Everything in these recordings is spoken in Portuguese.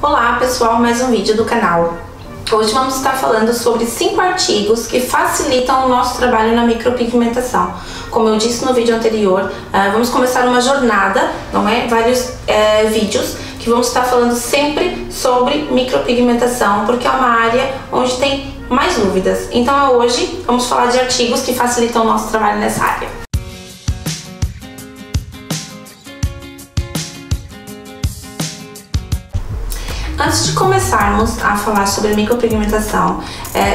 Olá pessoal, mais um vídeo do canal. Hoje vamos estar falando sobre 5 artigos que facilitam o nosso trabalho na micropigmentação. Como eu disse no vídeo anterior, vamos começar uma jornada, não é? Vários vídeos que vamos estar falando sempre sobre micropigmentação, porque é uma área onde tem mais dúvidas. Então hoje vamos falar de artigos que facilitam o nosso trabalho nessa área. Antes de começarmos a falar sobre micropigmentação,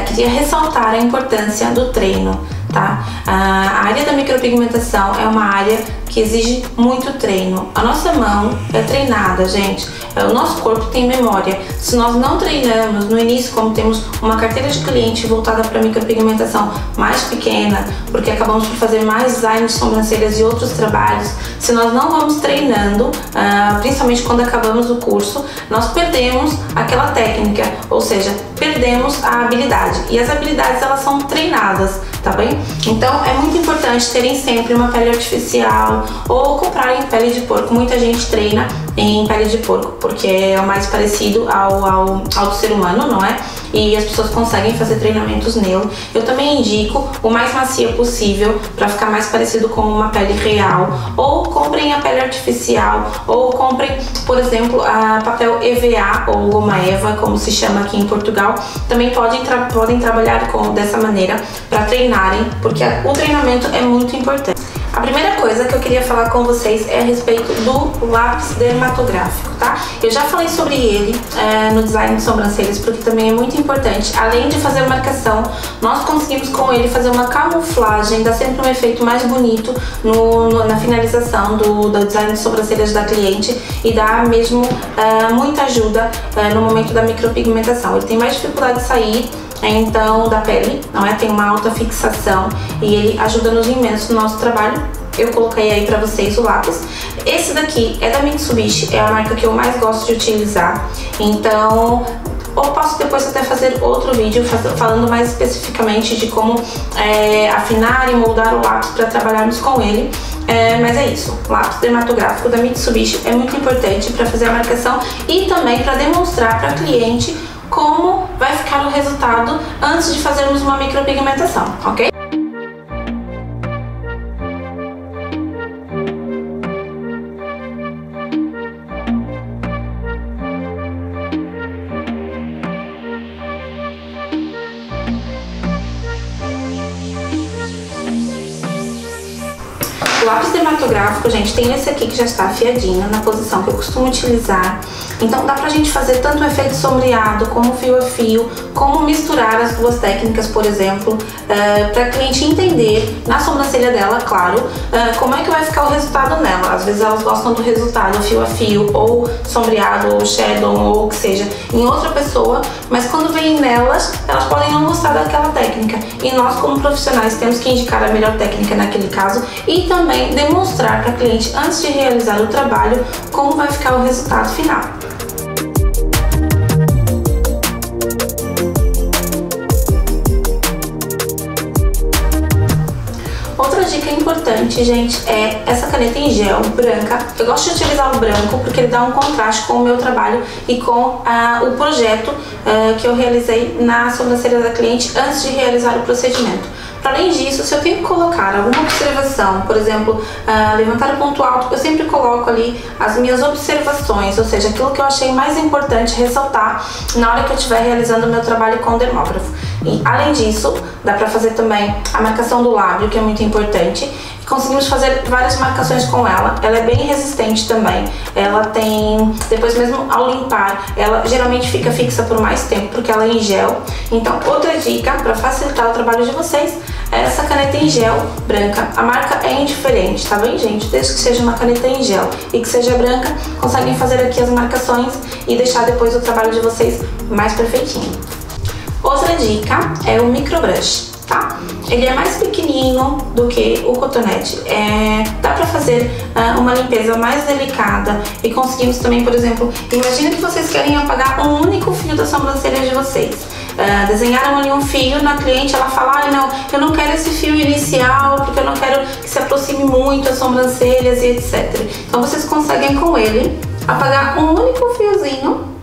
queria ressaltar a importância do treino, tá? A área da micropigmentação é uma área que exige muito treino. A nossa mão é treinada, gente. O nosso corpo tem memória. Se nós não treinamos no início, como temos uma carteira de cliente voltada para micropigmentação mais pequena, porque acabamos por fazer mais design de sobrancelhas e outros trabalhos, se nós não vamos treinando, principalmente quando acabamos o curso, nós perdemos aquela técnica, ou seja, perdemos a habilidade. E as habilidades, elas são treinadas, tá bem? Então é muito importante terem sempre uma pele artificial ou comprarem pele de porco. Muita gente treina em pele de porco porque é o mais parecido ao do ser humano, não é? E as pessoas conseguem fazer treinamentos nele. Eu também indico o mais macia possível para ficar mais parecido com uma pele real. Ou comprem a pele artificial, ou comprem, por exemplo, a papel EVA ou goma eva, como se chama aqui em Portugal. Também podem trabalhar dessa maneira para treinarem, porque o treinamento é muito importante. A primeira coisa que eu queria falar com vocês é a respeito do lápis dermatográfico, tá? Eu já falei sobre ele no design de sobrancelhas, porque também é muito importante. Além de fazer marcação, nós conseguimos com ele fazer uma camuflagem, dá sempre um efeito mais bonito na finalização do design de sobrancelhas da cliente e dá mesmo muita ajuda no momento da micropigmentação. Ele tem mais dificuldade de sair, então, da pele, não é? Tem uma alta fixação e ele ajuda-nos imenso no nosso trabalho. Eu coloquei aí pra vocês o lápis. Esse daqui é da Mitsubishi, é a marca que eu mais gosto de utilizar. Então, eu posso depois até fazer outro vídeo falando mais especificamente de como afinar e moldar o lápis para trabalharmos com ele. Mas é isso, o lápis dermatográfico da Mitsubishi é muito importante para fazer a marcação e também para demonstrar para a cliente como vai ficar o resultado antes de fazermos uma micropigmentação, ok? O lápis dermatográfico, gente, tem esse aqui que já está afiadinho na posição que eu costumo utilizar. Então dá pra gente fazer tanto o efeito sombreado, como fio a fio, como misturar as duas técnicas, por exemplo, pra cliente entender na sobrancelha dela, claro, como é que vai ficar o resultado nela. Às vezes elas gostam do resultado fio a fio, ou sombreado, ou shadow, ou o que seja, em outra pessoa, mas quando vem nelas, elas podem não gostar daquela técnica. E nós, como profissionais, temos que indicar a melhor técnica naquele caso e também demonstrar para a cliente, antes de realizar o trabalho, como vai ficar o resultado final. Outra dica importante, gente, é essa caneta em gel branca. Eu gosto de utilizar o branco porque ele dá um contraste com o meu trabalho e com o projeto que eu realizei na sobrancelha da cliente antes de realizar o procedimento. Além disso, se eu tenho que colocar alguma observação, por exemplo, levantar o ponto alto, eu sempre coloco ali as minhas observações, ou seja, aquilo que eu achei mais importante ressaltar na hora que eu estiver realizando o meu trabalho com o dermógrafo. E além disso, dá pra fazer também a marcação do lábio, que é muito importante. Conseguimos fazer várias marcações com ela. Ela é bem resistente também. Ela tem, depois mesmo ao limpar, ela geralmente fica fixa por mais tempo, porque ela é em gel. Então, outra dica para facilitar o trabalho de vocês é essa caneta em gel branca. A marca é indiferente, tá bem, gente? Desde que seja uma caneta em gel e que seja branca, conseguem fazer aqui as marcações e deixar depois o trabalho de vocês mais perfeitinho. Outra dica é o microbrush, tá? Ele é mais pequenininho do que o cotonete. Dá pra fazer uma limpeza mais delicada e conseguimos também, por exemplo, imagina que vocês querem apagar um único fio da sobrancelha de vocês. Desenharam ali um fio na cliente, ela fala, ah, não, eu não quero esse fio inicial porque eu não quero que se aproxime muito as sobrancelhas e etc. Então vocês conseguem com ele apagar um único fiozinho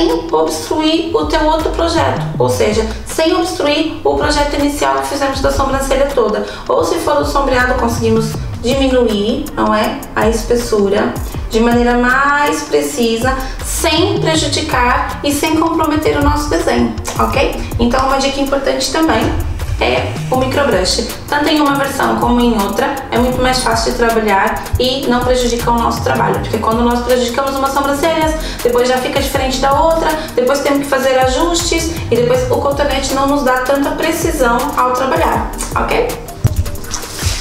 sem obstruir o teu outro projeto, ou seja, sem obstruir o projeto inicial que fizemos da sobrancelha toda. Ou se for o sombreado, conseguimos diminuir, não é, a espessura de maneira mais precisa, sem prejudicar e sem comprometer o nosso desenho, ok? Então uma dica importante também é o microbrush. Tanto em uma versão como em outra, é muito mais fácil de trabalhar e não prejudica o nosso trabalho, porque quando nós prejudicamos uma sobrancelha, depois já fica diferente da outra, depois temos que fazer ajustes e depois o cotonete não nos dá tanta precisão ao trabalhar, ok?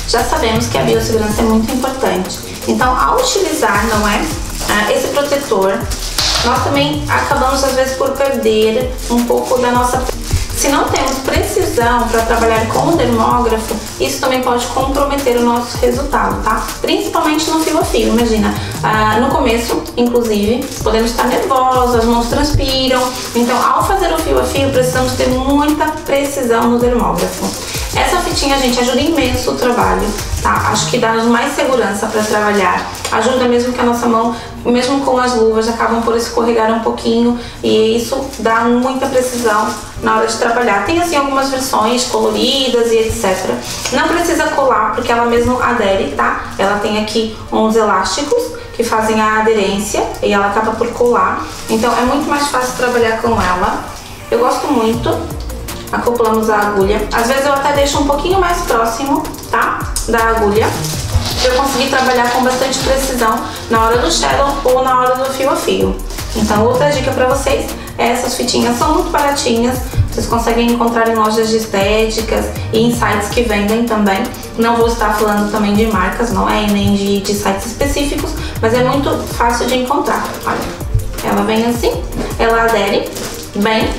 Já sabemos que a biossegurança é muito importante, então ao utilizar, não é, esse protetor, nós também acabamos às vezes por perder um pouco da nossa... Se não temos precisão para trabalhar com o dermógrafo, isso também pode comprometer o nosso resultado, tá? Principalmente no fio a fio, imagina. No começo, inclusive, podemos estar nervosos, as mãos transpiram. Então, ao fazer o fio a fio, precisamos ter muita precisão no dermógrafo. Essa fitinha, gente, ajuda imenso o trabalho, tá? Acho que dá-nos mais segurança para trabalhar. Ajuda mesmo que a nossa mão, mesmo com as luvas, acabam por escorregar um pouquinho e isso dá muita precisão na hora de trabalhar. Tem assim algumas versões coloridas e etc. Não precisa colar porque ela mesmo adere, tá? Ela tem aqui uns elásticos que fazem a aderência e ela acaba por colar. Então é muito mais fácil trabalhar com ela. Eu gosto muito. Acoplamos a agulha. Às vezes eu até deixo um pouquinho mais próximo, tá? Da agulha. Pra eu conseguir trabalhar com bastante precisão na hora do shadow ou na hora do fio a fio. Então outra dica pra vocês, essas fitinhas são muito baratinhas. Vocês conseguem encontrar em lojas de estéticas e em sites que vendem também. Não vou estar falando também de marcas, não é? Nem de sites específicos, mas é muito fácil de encontrar. Olha, ela vem assim, ela adere bem.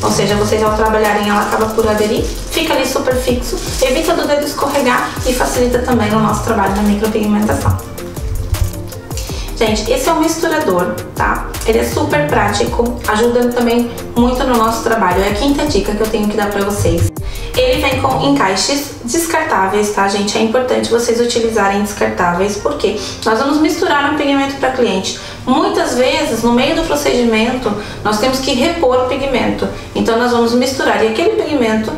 Ou seja, vocês ao trabalharem ela acaba por aderir, fica ali super fixo, evita do dedo escorregar e facilita também o nosso trabalho na micropigmentação. Gente, esse é um misturador, tá? Ele é super prático, ajuda também muito no nosso trabalho. É a quinta dica que eu tenho que dar pra vocês. Ele vem com encaixes descartáveis, tá, gente? É importante vocês utilizarem descartáveis, porque nós vamos misturar um pigmento para cliente. Muitas vezes, no meio do procedimento, nós temos que repor o pigmento. Então, nós vamos misturar. E aquele pigmento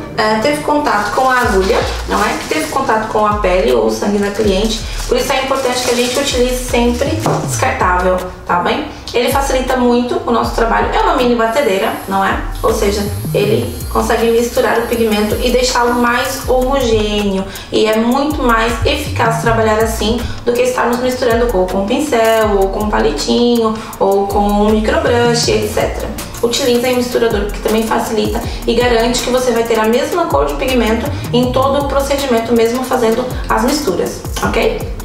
teve contato com a agulha, não é? Teve contato com a pele ou o sangue da cliente. Por isso é importante que a gente utilize sempre descartável, tá bem? Ele facilita muito o nosso trabalho. É uma mini batedeira, não é? Ou seja, ele consegue misturar o pigmento e deixá-lo mais homogêneo. E é muito mais eficaz trabalhar assim do que estarmos misturando com um pincel, ou com um palitinho, ou com um microbrush, etc. Utilizem o misturador, porque também facilita e garante que você vai ter a mesma cor de pigmento em todo o procedimento, mesmo fazendo as misturas, ok?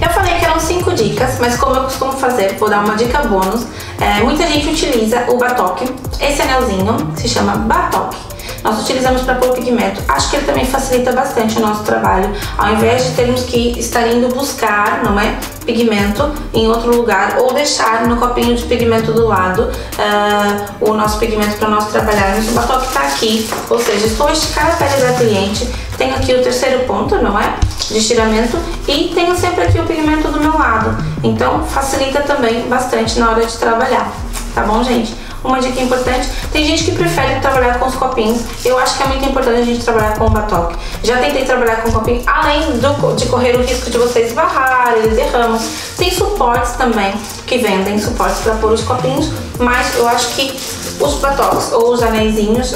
Eu falei que eram 5 dicas, mas como eu costumo fazer, vou dar uma dica bônus. Muita gente utiliza o batoque, esse anelzinho que se chama batoque. Nós utilizamos para pôr pigmento. Acho que ele também facilita bastante o nosso trabalho. Ao invés de termos que estar indo buscar, não é, pigmento em outro lugar ou deixar no copinho de pigmento do lado o nosso pigmento para nós trabalharmos. O batoque está aqui, ou seja, estou a esticar a pele da cliente. Tenho aqui o terceiro ponto, não é, de estiramento e tenho sempre aqui o pigmento do meu lado. Então facilita também bastante na hora de trabalhar, tá bom, gente? Uma dica importante, tem gente que prefere trabalhar com os copinhos. Eu acho que é muito importante a gente trabalhar com o batoque. Já tentei trabalhar com copinho, além de correr o risco de vocês esbarrarem, derramos. Tem suportes também que vendem, suportes para pôr os copinhos, mas eu acho que os batoques ou os anéisinhos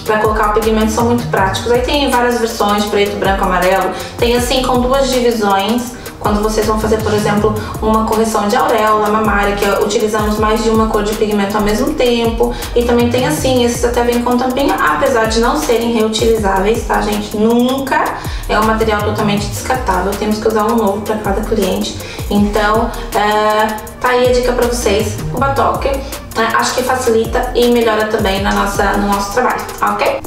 para colocar o pigmento são muito práticos. Aí tem várias versões, preto, branco, amarelo. Tem assim com 2 divisões. Quando vocês vão fazer, por exemplo, uma correção de auréola mamária, que utilizamos mais de uma cor de pigmento ao mesmo tempo. E também tem assim, esses até vêm com tampinha, apesar de não serem reutilizáveis, tá, gente? Nunca é um material totalmente descartável, temos que usar um novo para cada cliente. Então, tá aí a dica para vocês, o batoque. Acho que facilita e melhora também no nosso trabalho, ok?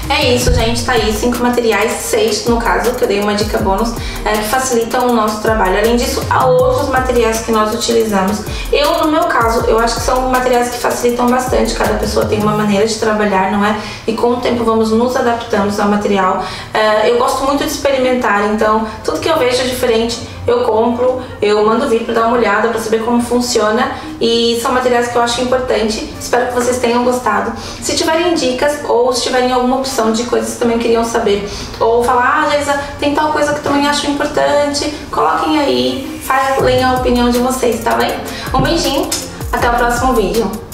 É isso, gente, tá aí 5 materiais, 6 no caso, que eu dei uma dica bônus, que facilitam o nosso trabalho. Além disso, há outros materiais que nós utilizamos. No meu caso, eu acho que são materiais que facilitam bastante, cada pessoa tem uma maneira de trabalhar, não é? E com o tempo vamos nos adaptando ao material. Eu gosto muito de experimentar, então tudo que eu vejo diferente eu compro, eu mando vir para dar uma olhada, para saber como funciona, e são materiais que eu acho importante. Espero que vocês tenham gostado. Se tiverem dicas ou se tiverem alguma opção de coisas que também queriam saber, ou falar, Geisa, tem tal coisa que também acho importante, coloquem aí, falem a opinião de vocês, tá bem? Um beijinho, até o próximo vídeo.